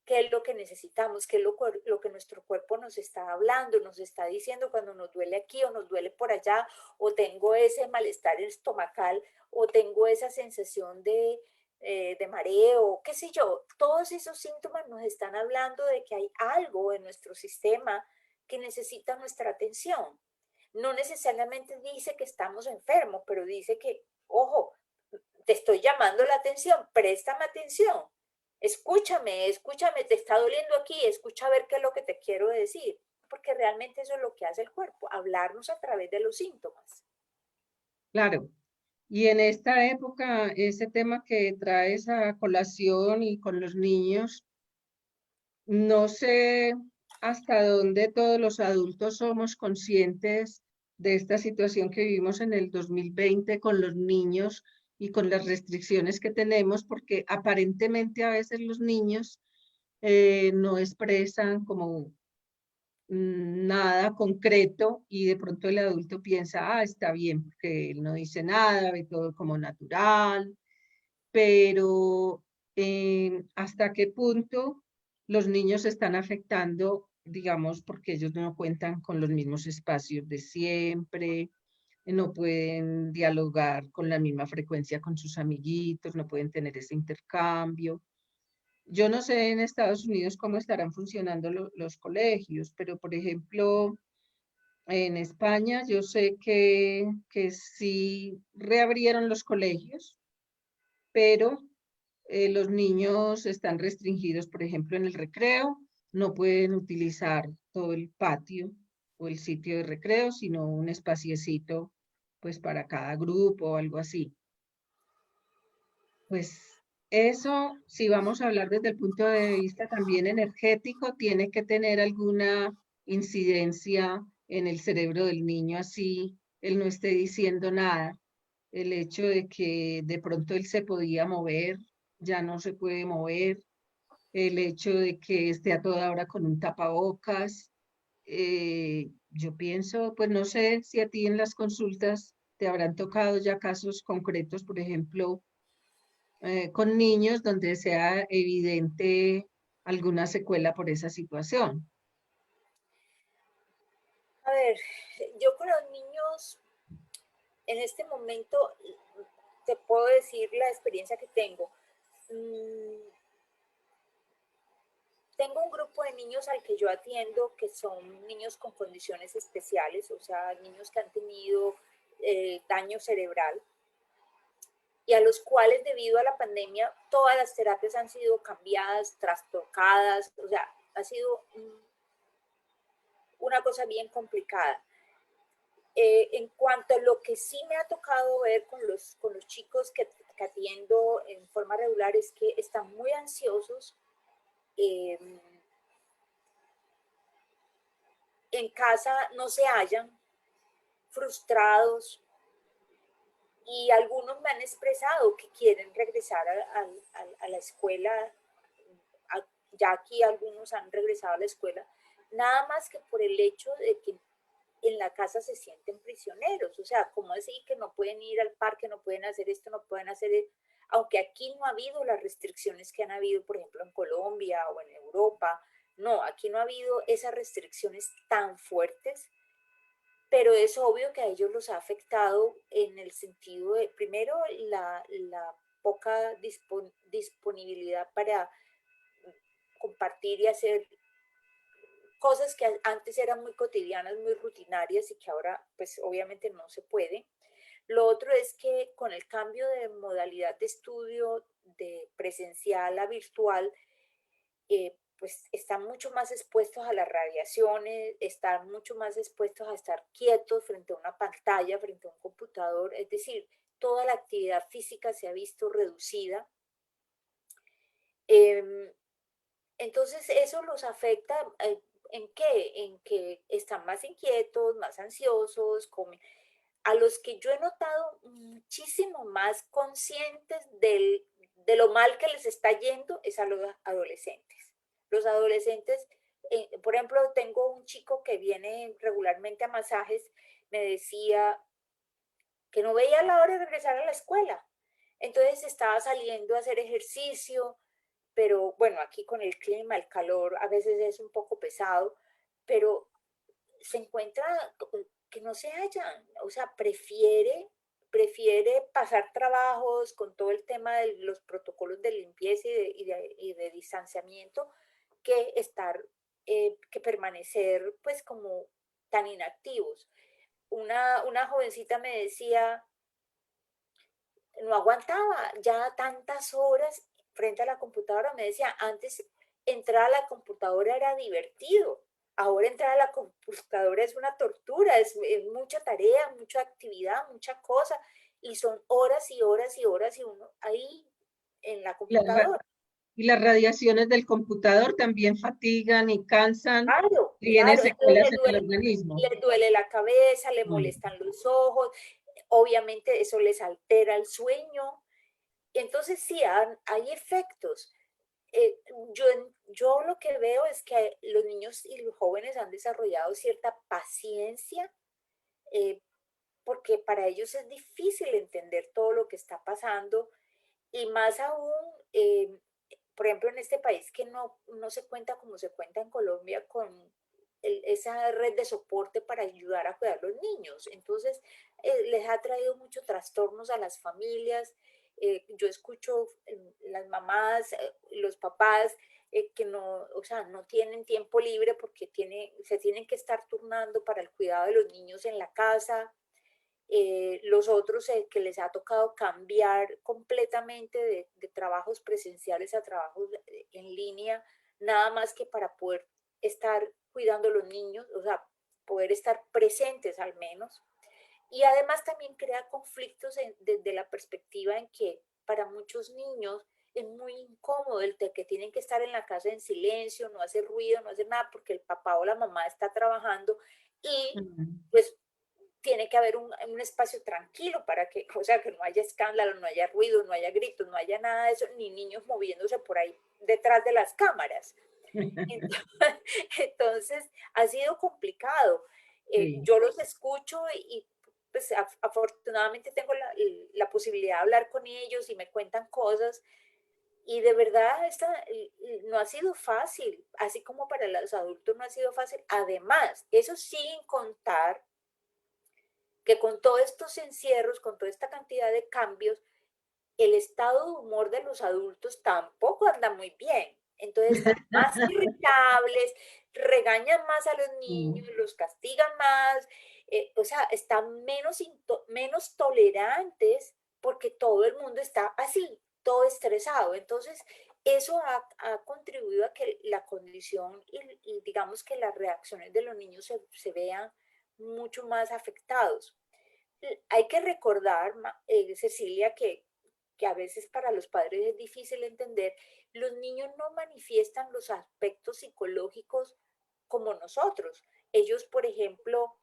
qué es lo que necesitamos, qué es lo que nuestro cuerpo nos está hablando, nos está diciendo cuando nos duele aquí o nos duele por allá, o tengo ese malestar estomacal, o tengo esa sensación de mareo, qué sé yo. Todos esos síntomas nos están hablando de que hay algo en nuestro sistema que necesita nuestra atención. No necesariamente dice que estamos enfermos, pero dice que, ojo, te estoy llamando la atención, préstame atención, escúchame, te está doliendo aquí, escucha a ver qué es lo que te quiero decir, porque realmente eso es lo que hace el cuerpo, hablarnos a través de los síntomas. Claro. Y en esta época, ese tema que traes a colación y con los niños, no sé hasta dónde todos los adultos somos conscientes de esta situación que vivimos en el 2020 con los niños y con las restricciones que tenemos, porque aparentemente a veces los niños no expresan como nada concreto y de pronto el adulto piensa, ah, está bien, porque él no dice nada, ve todo como natural, pero ¿hasta qué punto los niños están afectando, digamos, porque ellos no cuentan con los mismos espacios de siempre, no pueden dialogar con la misma frecuencia con sus amiguitos, no pueden tener ese intercambio? Yo no sé en Estados Unidos cómo estarán funcionando los colegios, pero por ejemplo, en España yo sé que sí reabrieron los colegios, pero los niños están restringidos, por ejemplo, en el recreo, no pueden utilizar todo el patio o el sitio de recreo, sino un espaciecito pues para cada grupo o algo así. Pues eso, si vamos a hablar desde el punto de vista también energético, tiene que tener alguna incidencia en el cerebro del niño, así él no esté diciendo nada. El hecho de que de pronto él se podía mover, ya no se puede mover. El hecho de que esté a toda hora con un tapabocas. Yo pienso, pues no sé si a ti en las consultas te habrán tocado ya casos concretos, por ejemplo, con niños donde sea evidente alguna secuela por esa situación. A ver, yo con los niños en este momento te puedo decir la experiencia que tengo. Tengo un grupo de niños al que yo atiendo que son niños con condiciones especiales, o sea, niños que han tenido daño cerebral y a los cuales debido a la pandemia todas las terapias han sido cambiadas, trastocadas, o sea, ha sido una cosa bien complicada. En cuanto a lo que sí me ha tocado ver con los chicos que atiendo en forma regular es que están muy ansiosos, eh, en casa no se hallan, frustrados, y algunos me han expresado que quieren regresar a la escuela, ya aquí algunos han regresado a la escuela, nada más que por el hecho de que en la casa se sienten prisioneros, o sea, como decir que no pueden ir al parque, no pueden hacer esto, no pueden hacer esto, aunque aquí no ha habido las restricciones que han habido, por ejemplo, en Colombia o en Europa, no, aquí no ha habido esas restricciones tan fuertes, pero es obvio que a ellos los ha afectado en el sentido de, primero, la poca disponibilidad para compartir y hacer cosas que antes eran muy cotidianas, muy rutinarias y que ahora pues obviamente no se puede. Lo otro es que con el cambio de modalidad de estudio de presencial a virtual, pues están mucho más expuestos a las radiaciones, están mucho más expuestos a estar quietos frente a una pantalla, frente a un computador, es decir, toda la actividad física se ha visto reducida. Entonces eso los afecta. ¿En qué? En que están más inquietos, más ansiosos, a los que yo he notado muchísimo más conscientes de lo mal que les está yendo es a los adolescentes. Los adolescentes, por ejemplo, tengo un chico que viene regularmente a masajes, me decía que no veía la hora de regresar a la escuela. Entonces estaba saliendo a hacer ejercicio, pero bueno, aquí con el clima, el calor, a veces es un poco pesado, pero se encuentra que no se hallan, o sea, prefiere pasar trabajos con todo el tema de los protocolos de limpieza y de distanciamiento que estar, que permanecer pues como tan inactivos. Una jovencita me decía, no aguantaba ya tantas horas frente a la computadora, me decía, antes entrar a la computadora era divertido, ahora entrar a la computadora es una tortura, es mucha tarea, mucha actividad, mucha cosa, y son horas y horas y horas y uno ahí en la Las ra- computadora. y las radiaciones del computador también fatigan y cansan. Claro, tiene claro, entonces secuelas en el organismo. le duele la cabeza, le Mm. molestan los ojos, obviamente eso les altera el sueño. Entonces sí, hay efectos. Eh, yo, yo lo que veo es que los niños y los jóvenes han desarrollado cierta paciencia, eh, porque para ellos es difícil entender todo lo que está pasando y más aún, por ejemplo, en este país que no se cuenta como se cuenta en Colombia con esa red de soporte para ayudar a cuidar a los niños. Entonces, les ha traído muchos trastornos a las familias. Yo escucho las mamás, los papás que no, o sea, no tienen tiempo libre porque se tienen que estar turnando para el cuidado de los niños en la casa. Los otros que les ha tocado cambiar completamente de trabajos presenciales a trabajos en línea, nada más que para poder estar cuidando a los niños, o sea, poder estar presentes al menos. Y además también crea conflictos desde la perspectiva en que para muchos niños es muy incómodo el que tienen que estar en la casa en silencio, no hacer ruido, no hacer nada porque el papá o la mamá está trabajando y pues tiene que haber un espacio tranquilo para que, o sea, que no haya escándalo, no haya ruido, no haya gritos, no haya nada de eso, ni niños moviéndose por ahí detrás de las cámaras. Entonces, ha sido complicado. Sí. Yo los escucho y pues afortunadamente tengo la posibilidad de hablar con ellos y me cuentan cosas y de verdad no ha sido fácil, así como para los adultos no ha sido fácil. Además, eso sin contar que con todos estos encierros, con toda esta cantidad de cambios, el estado de humor de los adultos tampoco anda muy bien. Entonces están más irritables, regañan más a los niños, los castigan más, o sea, están menos tolerantes porque todo el mundo está así, todo estresado. Entonces, eso ha contribuido a que la condición y digamos que las reacciones de los niños se vean mucho más afectados. Hay que recordar, Cecilia, que a veces para los padres es difícil entender, los niños no manifiestan los aspectos psicológicos como nosotros. Ellos, por ejemplo,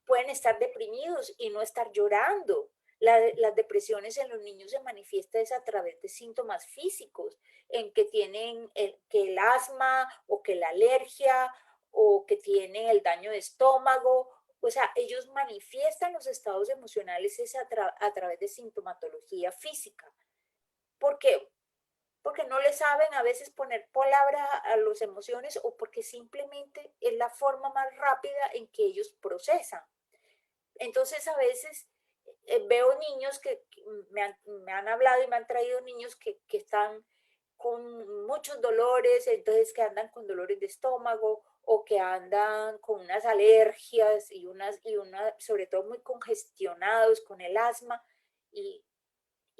pueden estar deprimidos y no estar llorando. Las depresiones en los niños se manifiestan a través de síntomas físicos, en que tienen que el asma o que la alergia o que tienen el daño de estómago. O sea, ellos manifiestan los estados emocionales a través de sintomatología física. Porque porque no le saben a veces poner palabra a las emociones o porque simplemente es la forma más rápida en que ellos procesan. Entonces a veces veo niños que me han hablado y me han traído niños que están con muchos dolores, entonces que andan con dolores de estómago o que andan con unas alergias sobre todo muy congestionados con el asma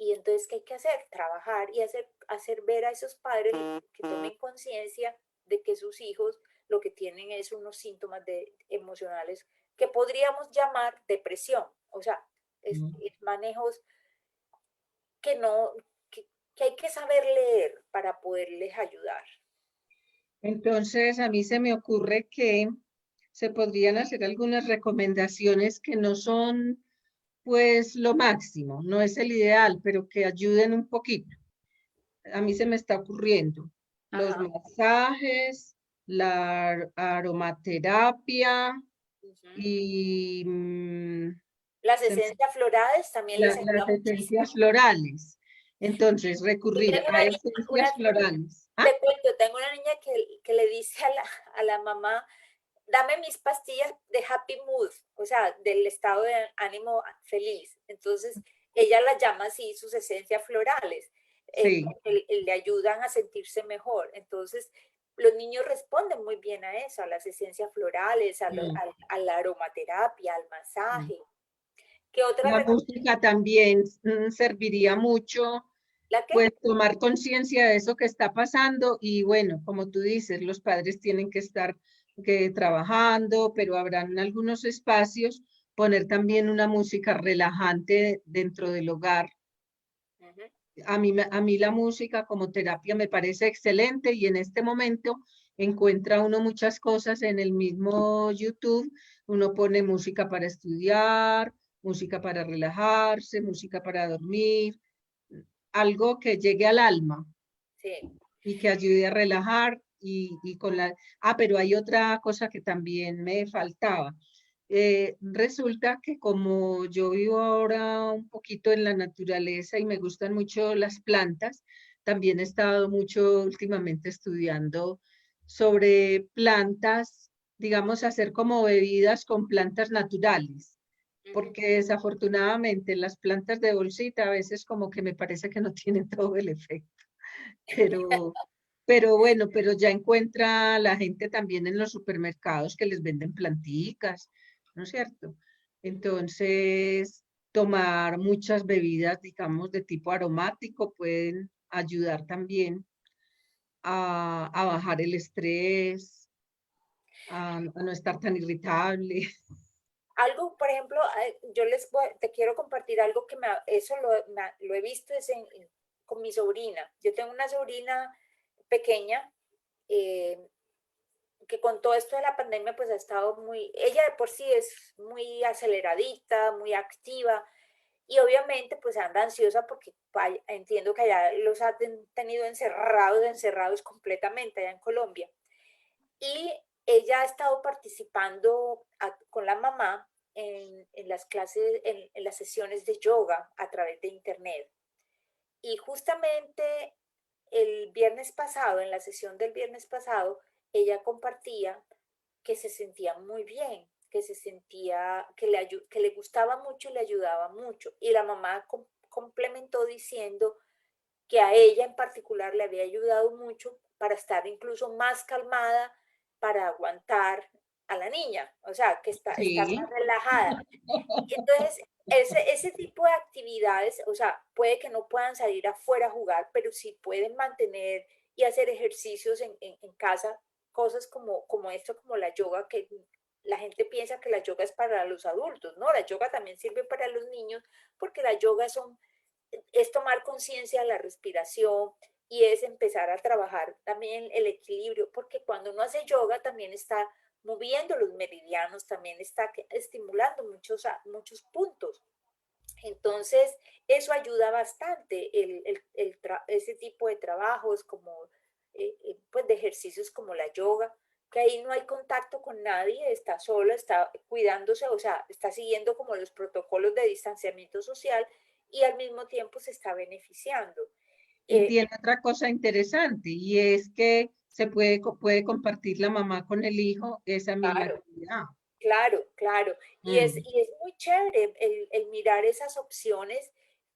y entonces, ¿qué hay que hacer? Trabajar y hacer ver a esos padres que tomen conciencia de que sus hijos lo que tienen es unos síntomas emocionales que podríamos llamar depresión. O sea, es manejos que no, que hay que saber leer para poderles ayudar. Entonces, a mí se me ocurre que se podrían hacer algunas recomendaciones que no son, pues, lo máximo, no es el ideal, pero que ayuden un poquito. A mí se me está ocurriendo los Ajá. masajes, la aromaterapia Uh-huh. y Las esencias florales también les las ayudan esencias muchísimo. florales. Entonces, Yo recurrir tengo a una niña, esencias florales. ¿Ah? te cuento, tengo una niña que le dice a la mamá, dame mis pastillas de happy mood, o sea, del estado de ánimo feliz. Entonces, ella las llama así sus esencias florales, Sí. porque le ayudan a sentirse mejor. Entonces, los niños responden muy bien a eso, a las esencias florales, a la aromaterapia, al Mm. masaje. ¿Qué otra La música también serviría mucho, ¿La qué? pues tomar conciencia de eso que está pasando y bueno, como tú dices, los padres tienen que estar trabajando, pero habrán algunos espacios, poner también una música relajante dentro del hogar. Uh-huh. A mí la música como terapia me parece excelente y en este momento encuentra uno muchas cosas en el mismo YouTube. Uno pone música para estudiar, música para relajarse, música para dormir, algo que llegue al alma Sí. y que ayude a relajar y con la... Ah, pero hay otra cosa que también me faltaba. Resulta que como yo vivo ahora un poquito en la naturaleza y me gustan mucho las plantas, también he estado mucho últimamente estudiando sobre plantas, digamos, hacer como bebidas con plantas naturales, Ujú. porque desafortunadamente las plantas de bolsita a veces como que me parece que no tienen todo el efecto, pero, pero bueno, pero ya encuentra la gente también en los supermercados que les venden planticas, ¿no es cierto? Entonces, tomar muchas bebidas, digamos, de tipo aromático pueden ayudar también a bajar el estrés, a no estar tan irritable. Algo, por ejemplo, te quiero compartir algo que eso lo he visto con mi sobrina. Yo tengo una sobrina pequeña eh, que con todo esto de la pandemia pues ha estado ella de por sí es muy aceleradita, muy activa y obviamente pues anda ansiosa porque entiendo que allá los ha tenido encerrados completamente allá en Colombia. Y ella ha estado participando con la mamá en las clases, en las sesiones de yoga a través de internet. Y justamente el viernes pasado, en la sesión del viernes pasado, ella compartía que se sentía muy bien, que se sentía que le gustaba mucho y le ayudaba mucho. Y la mamá complementó diciendo que a ella en particular le había ayudado mucho para estar incluso más calmada, para aguantar a la niña, o sea, que estar Sí, más relajada. Entonces, ese tipo de actividades, o sea, puede que no puedan salir afuera a jugar, pero sí pueden mantener y hacer ejercicios en casa, cosas como esto, como la yoga, que la gente piensa que la yoga es para los adultos, ¿no? La yoga también sirve para los niños, porque la yoga es tomar conciencia de la respiración y es empezar a trabajar también el equilibrio, porque cuando uno hace yoga también está moviendo los meridianos, también está estimulando muchos puntos. Entonces, eso ayuda bastante, ese tipo de trabajos, como pues de ejercicios como la yoga, que ahí no hay contacto con nadie, está sola, está cuidándose, o sea, está siguiendo como los protocolos de distanciamiento social y al mismo tiempo se está beneficiando. y Eh, tiene otra cosa interesante y es que puede compartir la mamá con el hijo esa misma claro, actividad. claro, claro. Mm. Y es muy chévere el mirar esas opciones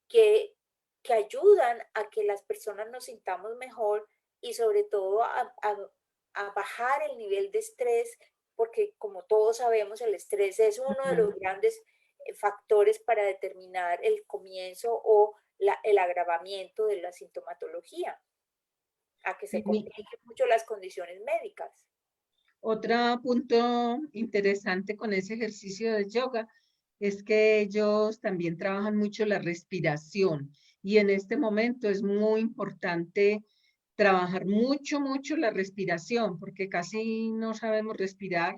que, que ayudan a que las personas nos sintamos mejor y sobre todo a bajar el nivel de estrés, porque como todos sabemos, el estrés es uno de los Ujú. grandes factores para determinar el comienzo o el agravamiento de la sintomatología, a que se Y mi- compliquen mucho las condiciones médicas. Otro punto interesante con ese ejercicio de yoga es que ellos también trabajan mucho la respiración y en este momento es muy importante trabajar mucho la respiración porque casi no sabemos respirar,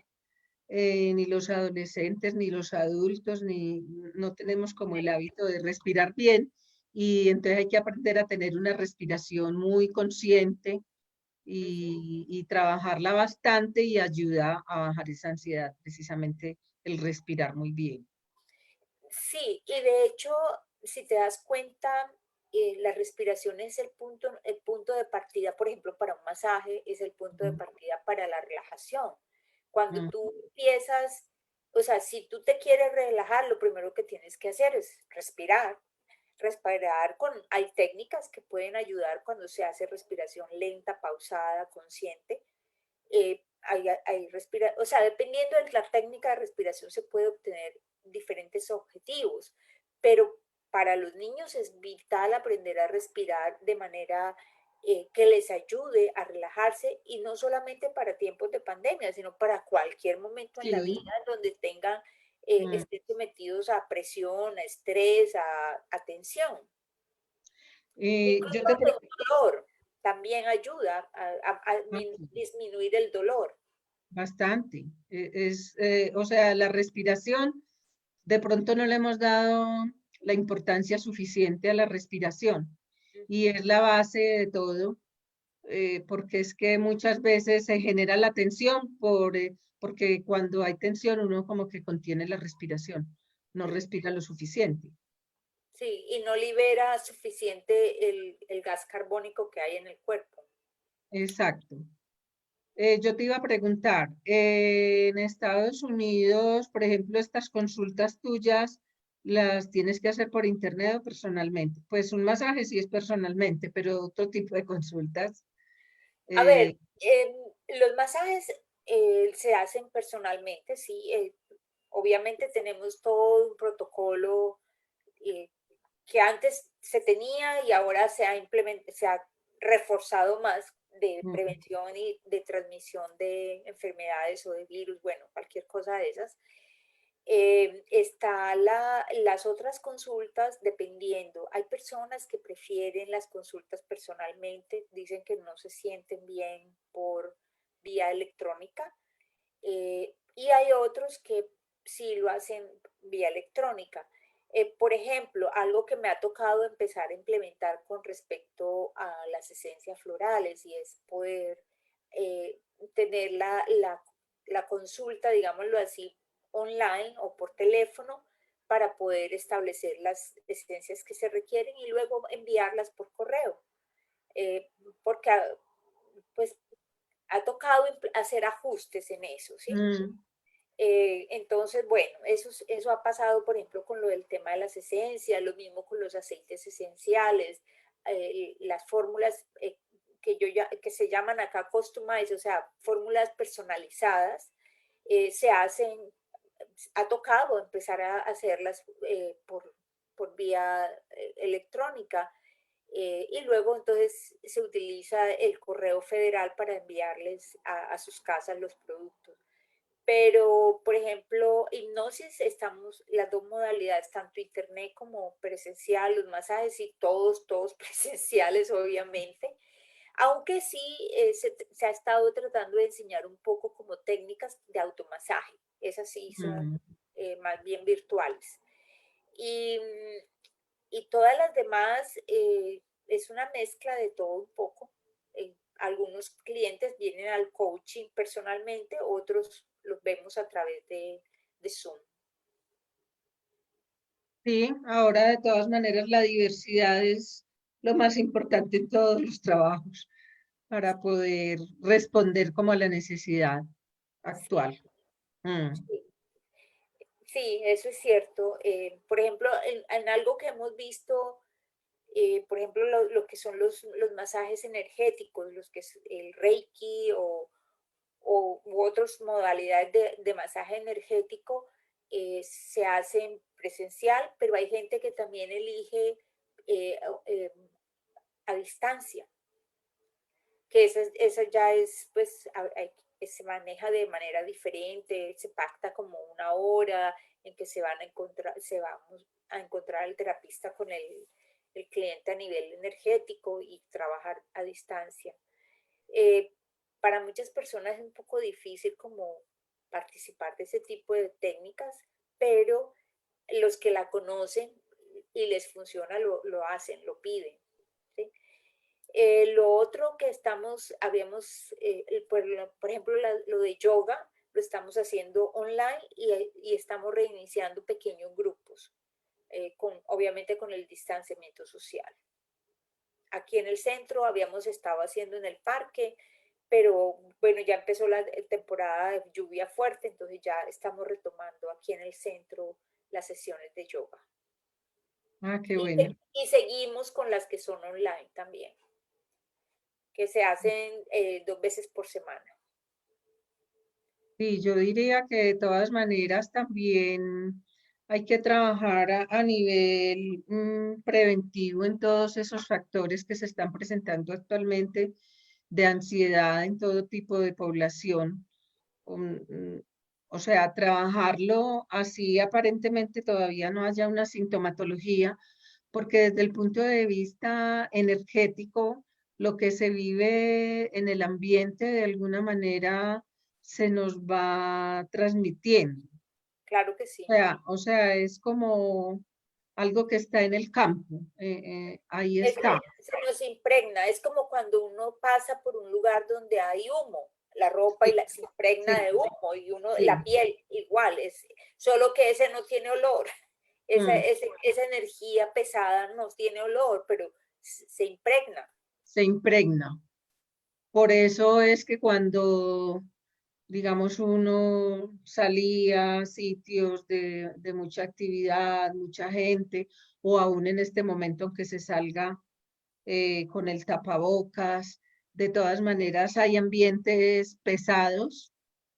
ni los adolescentes, ni los adultos, ni no tenemos como el hábito de respirar bien y entonces hay que aprender a tener una respiración muy consciente Ujú. y trabajarla bastante y ayuda a bajar esa ansiedad, precisamente el respirar muy bien. Sí, y de hecho, si te das cuenta, la respiración es el punto de partida, por ejemplo, para un masaje, es el punto de Mm, partida para la relajación. Cuando mm, tú empiezas, o sea, si tú te quieres relajar, lo primero que tienes que hacer es respirar. Hay técnicas que pueden ayudar cuando se hace respiración lenta, pausada, consciente. O sea, dependiendo de la técnica de respiración se puede obtener diferentes objetivos, pero para los niños es vital aprender a respirar de manera que les ayude a relajarse y no solamente para tiempos de pandemia, sino para cualquier momento en la sí. vida donde Mm. estén sometidos a presión, a estrés, a tensión, Yo incluso te, a dolor. también ayuda a disminuir el dolor. Bastante. O sea, la respiración, de pronto no le hemos dado la importancia suficiente a la respiración y es la base de todo, porque es que muchas veces se genera la tensión porque cuando hay tensión uno como que contiene la respiración, no respira lo suficiente. Sí, y no libera suficiente el gas carbónico que hay en el cuerpo. Exacto. Yo te iba a preguntar, en Estados Unidos, por ejemplo, estas consultas tuyas, ¿las tienes que hacer por internet o personalmente? Pues un masaje sí es personalmente, pero otro tipo de consultas. A ver, eh, los masajes se hacen personalmente, sí. Obviamente tenemos todo un protocolo eh, que antes se tenía y ahora se ha reforzado más de mm, prevención y de transmisión de enfermedades o de virus, bueno, cualquier cosa de esas. Está las otras consultas dependiendo. Hay personas que prefieren las consultas personalmente, dicen que no se sienten bien por vía electrónica, y hay otros que sí lo hacen vía electrónica. Por ejemplo, algo que me ha tocado empezar a implementar con respecto a las esencias florales y es poder eh, tener la consulta, digámoslo así, online o por teléfono para poder establecer las esencias que se requieren y luego enviarlas por correo. Eh, porque pues ha tocado hacer ajustes en eso, ¿sí? mm, Entonces, bueno, eso ha pasado, por ejemplo, con lo del tema de las esencias, lo mismo con los aceites esenciales, las fórmulas que se llaman acá customized, o sea, fórmulas personalizadas, se hacen, ha tocado empezar a hacerlas por vía electrónica. Y luego entonces se utiliza el correo federal para enviarles a sus casas los productos. Pero, por ejemplo, hipnosis, estamos las dos modalidades, tanto internet como presencial, los masajes y todos presenciales, obviamente. Aunque sí se ha estado tratando de enseñar un poco como técnicas de automasaje. Esas sí son mm. más bien virtuales. Y, y todas las demás es una mezcla de todo un poco. Algunos clientes vienen al coaching personalmente, otros los vemos a través de Zoom. Sí, ahora de todas maneras la diversidad es lo más importante en todos los trabajos para poder responder como a la necesidad Sí, actual. Mm. sí, sí, eso es cierto. Por ejemplo, en algo que hemos visto, por ejemplo, lo que son los masajes energéticos, los que es el Reiki u otras modalidades de masaje energético, se hacen presencial, pero hay gente que también elige eh, eh, a distancia, que esa ya es, pues, se maneja de manera diferente, se pacta como una hora en que se vamos a encontrar el terapista con el cliente a nivel energético y trabajar a distancia. Eh, para muchas personas es un poco difícil como participar de ese tipo de técnicas, pero los que la conocen y les funciona lo hacen, lo piden. ¿Sí? Lo otro que por ejemplo, lo de yoga, lo estamos haciendo online y estamos reiniciando pequeños grupos, obviamente con el distanciamiento social. Aquí en el centro habíamos estado haciendo en el parque, pero bueno, ya empezó la temporada de lluvia fuerte, entonces ya estamos retomando aquí en el centro las sesiones de yoga. Ah, qué Y, bueno. y seguimos con las que son online también, que se hacen 2 veces por semana. Sí, yo diría que de todas maneras también hay que trabajar a nivel preventivo en todos esos factores que se están presentando actualmente de ansiedad en todo tipo de población. O sea, trabajarlo así aparentemente todavía no haya una sintomatología, porque desde el punto de vista energético, lo que se vive en el ambiente de alguna manera se nos va transmitiendo. Claro que sí. O sea, es como algo que está en el campo, ahí está. Se nos impregna, es como cuando uno pasa por un lugar donde hay humo, la ropa Sí, se impregna sí, de humo y uno, sí. la piel igual, solo que ese no tiene olor, Mm, esa energía pesada no tiene olor, pero se impregna. se impregna. Por eso es que cuando, digamos, uno salía a sitios de mucha actividad, mucha gente, o aún en este momento, aunque se salga con el tapabocas, de todas maneras hay ambientes pesados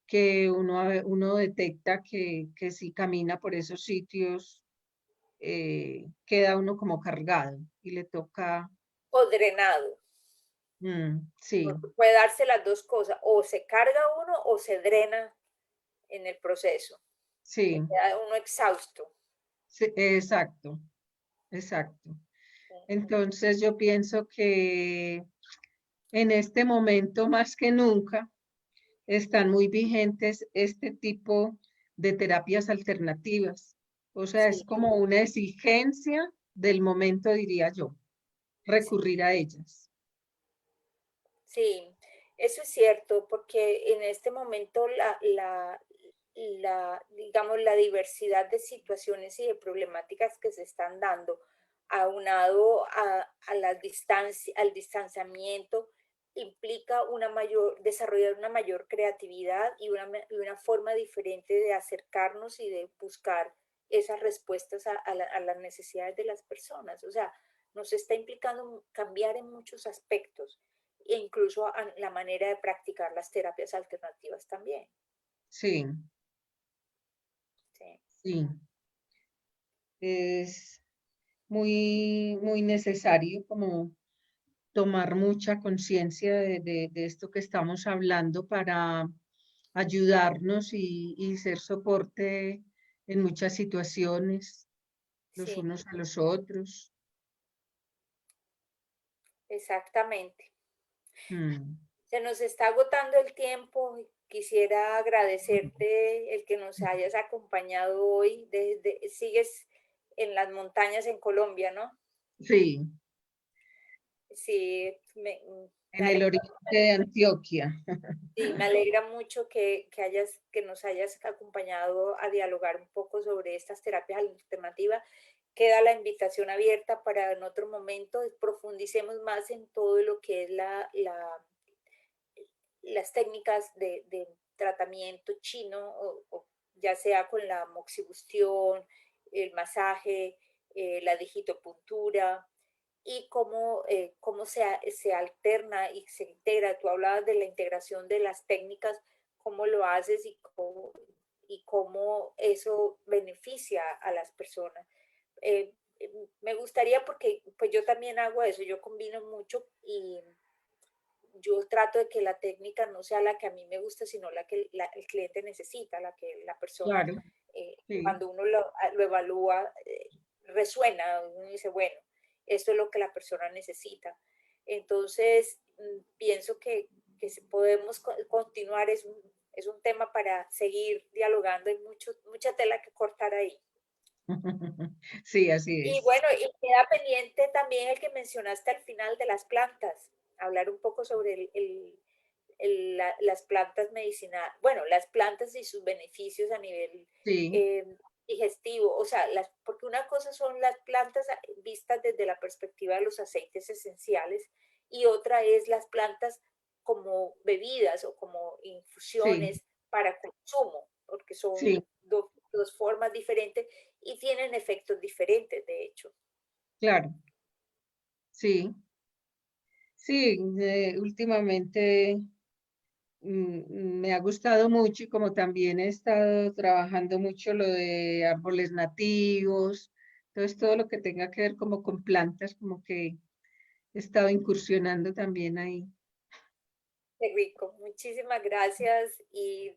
que uno detecta que si camina por esos sitios, queda uno como cargado y le toca, O drenado. sí, Puede darse las dos cosas, o se carga uno o se drena en el proceso, sí, queda uno exhausto. sí, exacto, exacto. Entonces yo pienso que en este momento más que nunca están muy vigentes este tipo de terapias alternativas. O sea, es Sí, como una exigencia del momento, diría yo, recurrir a ellas. sí, eso es cierto, porque en este momento digamos, la diversidad de situaciones y de problemáticas que se están dando, aunado a al distanciamiento, implica desarrollar una mayor creatividad y y una forma diferente de acercarnos y de buscar esas respuestas a las necesidades de las personas. O sea, nos está implicando cambiar en muchos aspectos e incluso a la manera de practicar las terapias alternativas también. Sí, Sí, sí. Es muy necesario como tomar mucha conciencia de esto que estamos hablando para ayudarnos y ser soporte en muchas situaciones, los sí, unos a los otros. exactamente. Mm. Se nos está agotando el tiempo. Quisiera agradecerte el que nos hayas acompañado hoy. Sigues en las montañas en Colombia, ¿no? Sí, Sí, me en el alegra, oriente de Antioquia. sí, me alegra mucho que nos hayas acompañado a dialogar un poco sobre estas terapias alternativas. Queda la invitación abierta para en otro momento profundicemos más en todo lo que es las técnicas de tratamiento chino, ya sea con la moxibustión, el masaje, la digitopuntura, y cómo se alterna y se integra. Tú hablabas de la integración de las técnicas, cómo lo haces y cómo eso beneficia a las personas. Eh, Me gustaría porque pues yo también hago eso, yo combino mucho y yo trato de que la técnica no sea la que a mí me gusta, sino la que el cliente necesita, la que la persona, Claro, sí, cuando uno lo evalúa, resuena, uno dice, bueno, esto es lo que la persona necesita. Entonces, pienso que podemos continuar, es un tema para seguir dialogando, hay mucha tela que cortar ahí. sí, así Y es. bueno, y queda pendiente también el que mencionaste al final de las plantas, hablar un poco sobre las plantas medicinales, bueno, las plantas y sus beneficios a nivel Sí, eh, digestivo, o sea, porque una cosa son las plantas vistas desde la perspectiva de los aceites esenciales y otra es las plantas como bebidas o como sí, infusiones para consumo, porque son sí, dos formas diferentes y tienen efectos diferentes, de hecho. claro, sí, sí, últimamente me ha gustado mucho y como también he estado trabajando mucho lo de árboles nativos, entonces todo lo que tenga que ver como con plantas, como que he estado incursionando también ahí. Qué rico, muchísimas gracias y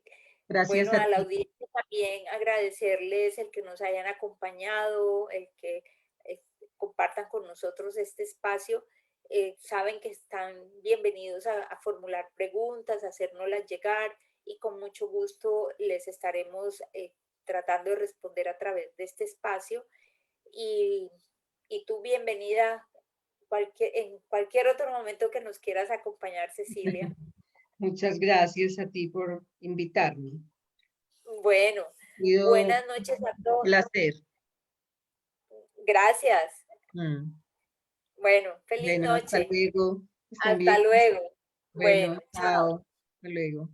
Gracias bueno, a a la ti. audiencia también agradecerles el que nos hayan acompañado, el que compartan con nosotros este espacio saben que están bienvenidos a formular preguntas, a hacérnoslas llegar y con mucho gusto les estaremos tratando de responder a través de este espacio. Y, y tú bienvenida en cualquier otro momento que nos quieras acompañar, Cecilia. Muchas gracias a ti por invitarme. Bueno, Ha sido buenas noches a un todos. placer. Gracias. Mm. Bueno, feliz Bueno, hasta noche. luego. Estén Hasta bien. luego. Bueno, Bueno, chao. chao. Hasta luego.